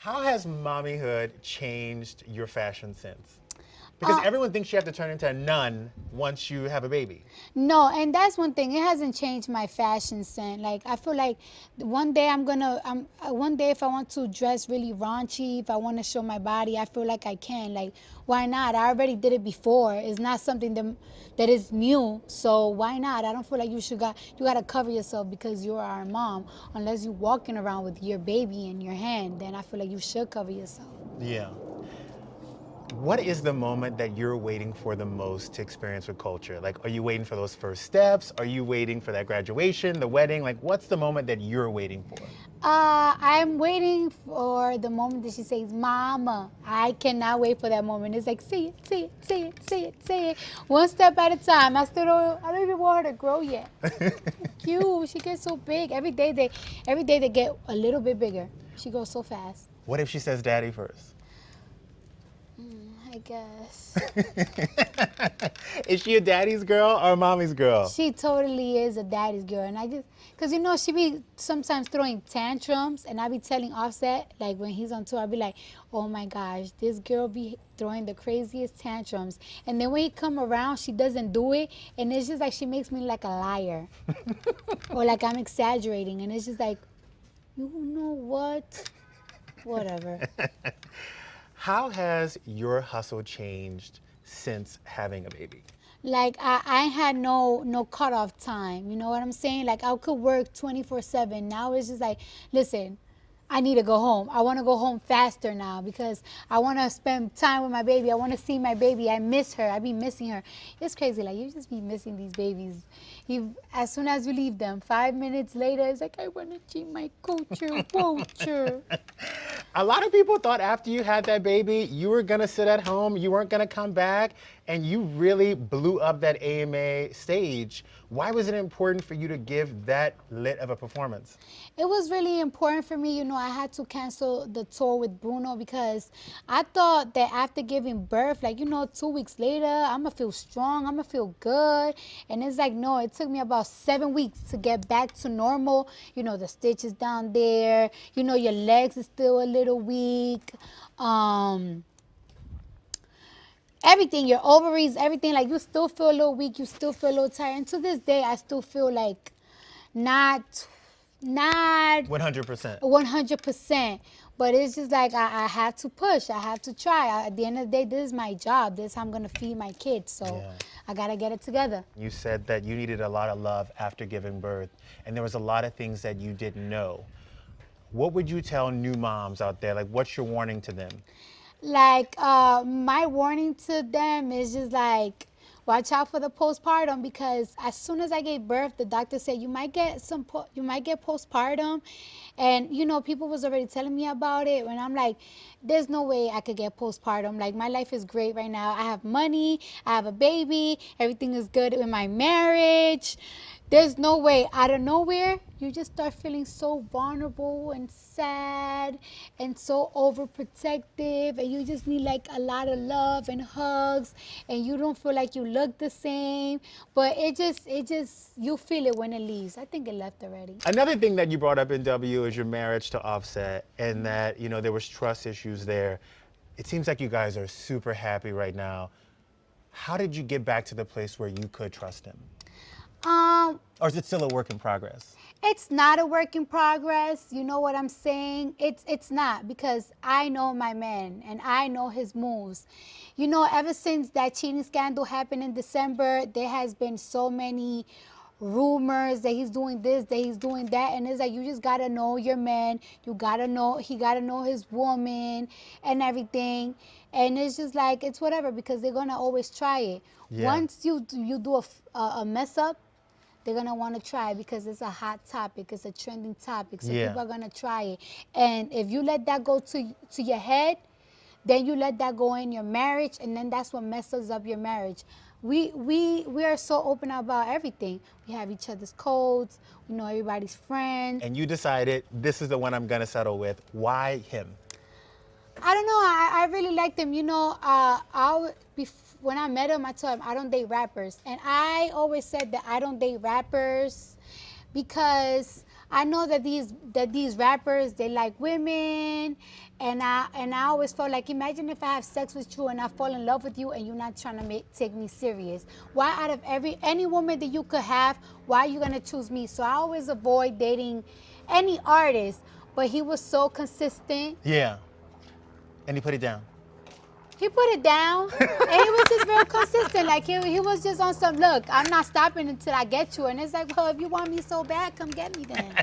How has mommyhood changed your fashion sense? Because everyone thinks you have to turn into a nun once you have a baby. No, and that's one thing. It hasn't changed my fashion sense. Like I feel like one day one day if I want to dress really raunchy, if I want to show my body, I feel like I can. Like why not? I already did it before. It's not something that is new. So why not? I don't feel like you got to cover yourself because you are a mom. Unless you're walking around with your baby in your hand, then I feel like you should cover yourself. Yeah. What is the moment that you're waiting for the most to experience with Culture? Like, are you waiting for those first steps? Are you waiting for that graduation, the wedding? Like, what's the moment that you're waiting for? I'm waiting for the moment that she says, "Mama." I cannot wait for that moment. It's like, say it, say it, say it, say it, say it. One step at a time. I don't even want her to grow yet. Cute. She gets so big. Every day they get a little bit bigger. She goes so fast. What if she says daddy first? I guess. Is she a daddy's girl or a mommy's girl? She totally is a daddy's girl. And I just, because she be sometimes throwing tantrums. And I be telling Offset, like when he's on tour, I be like, oh my gosh, this girl be throwing the craziest tantrums. And then when he come around, she doesn't do it. And it's just like she makes me like a liar. Or like I'm exaggerating. And it's just like, you know what? Whatever. How has your hustle changed since having a baby? Like I had no cutoff time. You know what I'm saying? Like I could work 24/7. Now it's just like, listen, I need to go home. I want to go home faster now because I want to spend time with my baby. I want to see my baby. I miss her. I be missing her. It's crazy. Like you just be missing these babies. As soon as you leave them, 5 minutes later, it's like I want to see my culture. A lot of people thought after you had that baby, you were gonna sit at home, you weren't gonna come back, and you really blew up that AMA stage. Why was it important for you to give that lit of a performance? It was really important for me. I had to cancel the tour with Bruno because I thought that after giving birth, like, 2 weeks later, I'm going to feel strong, I'm going to feel good. And it's like, no, it took me about 7 weeks to get back to normal. The stitches down there, your legs is still a little weak. Everything, your ovaries, everything, like you still feel a little weak, you still feel a little tired. And to this day, I still feel like not 100%. 100%. But it's just like I had to push. I had to try. At the end of the day, this is my job. This is how I'm going to feed my kids. So Yeah. I got to get it together. You said that you needed a lot of love after giving birth, and there was a lot of things that you didn't know. What would you tell new moms out there? Like, what's your warning to them? Like, my warning to them is just like, watch out for the postpartum because as soon as I gave birth, the doctor said you might get postpartum, and people was already telling me about it. And I'm like, there's no way I could get postpartum. Like my life is great right now. I have money, I have a baby, everything is good in my marriage. There's no way. Out of nowhere, you just start feeling so vulnerable and sad and so overprotective, and you just need like a lot of love and hugs, and you don't feel like you look the same. But it just you feel it when it leaves. I think it left already. Another thing that you brought up in W is your marriage to Offset, and that there was trust issues there. It seems like you guys are super happy right now. How did you get back to the place where you could trust him? Or is it still a work in progress? It's not a work in progress. You know what I'm saying? It's not, because I know my man and I know his moves. Ever since that cheating scandal happened in December, there has been so many rumors that he's doing this, that he's doing that, and it's like you just gotta know your man. He gotta know his woman and everything. And it's just like, it's whatever, because they're gonna always try it. Yeah. Once you do a mess up, they're going to want to try it because it's a hot topic. It's a trending topic. So Yeah. people are going to try it. And if you let that go to your head, then you let that go in your marriage, and then that's what messes up your marriage. We are so open about everything. We have each other's codes. We know everybody's friends. And you decided, this is the one I'm going to settle with. Why him? I don't know. I really liked him. When I met him, I told him I don't date rappers. And I always said that I don't date rappers because I know that these rappers, they like women And I always felt like, imagine if I have sex with you and I fall in love with you and you're not trying to take me serious. Why out of any woman that you could have, why are you gonna choose me? So I always avoid dating any artist. But he was so consistent. Yeah. And he put it down. He put it down, and he was just very consistent. Like he was just on some, look, I'm not stopping until I get you. And it's like, well, if you want me so bad, come get me then.